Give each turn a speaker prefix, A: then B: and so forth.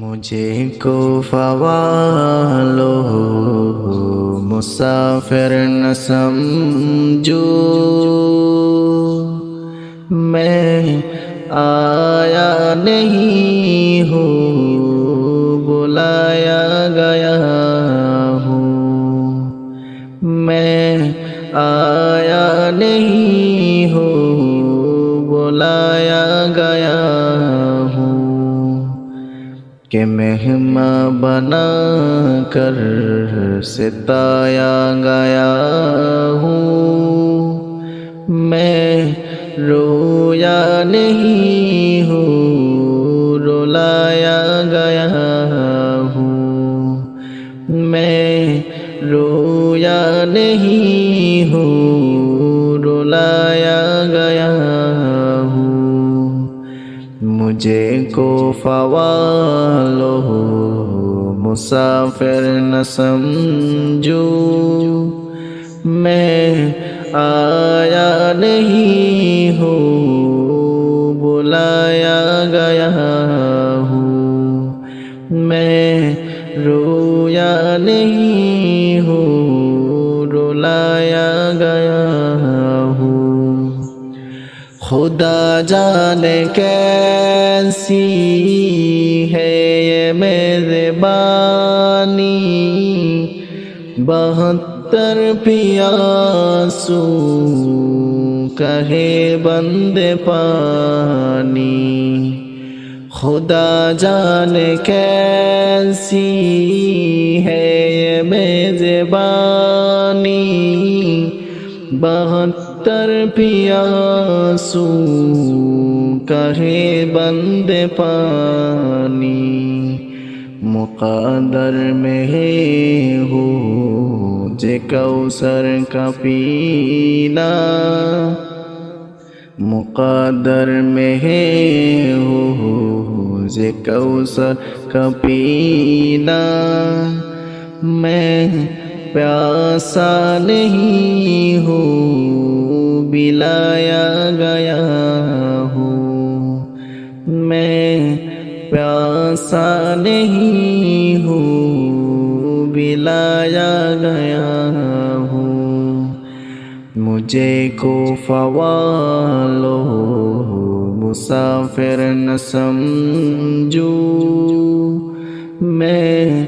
A: مجھے کو فوالو مسافر نہ سمجھو، میں آیا نہیں ہوں بلایا گیا ہوں، میں آیا نہیں ہوں بلایا گیا ہوں، کہ مہمان بنا کر ستایا گیا ہوں، میں رویا نہیں ہوں رلایا گیا ہوں، میں رویا نہیں ہوں رلایا گیا ہوں، مجھے کو فوالو مسافر نہ سمجھو، میں آیا نہیں ہوں بلایا گیا ہوں، میں رویا نہیں ہوں رلایا گیا ہوں، خدا جانے کیسی ہے یہ مہربانی، 72 پیاسوں کہے بندے پانی، خدا جانے کیسی ہے یہ میزبانی، 72 پیاسوں کہے بندے پانی، مقدر میں ہو جے کوثر کا پینا، مقدر میں ہو جے کوثر کا پینا، میں پیاسا نہیں ہوں بلایا گیا ہوں، میں پیاسا نہیں ہوں بلایا گیا ہوں، مجھے کو فوالو مسافر نہ سمجھو، میں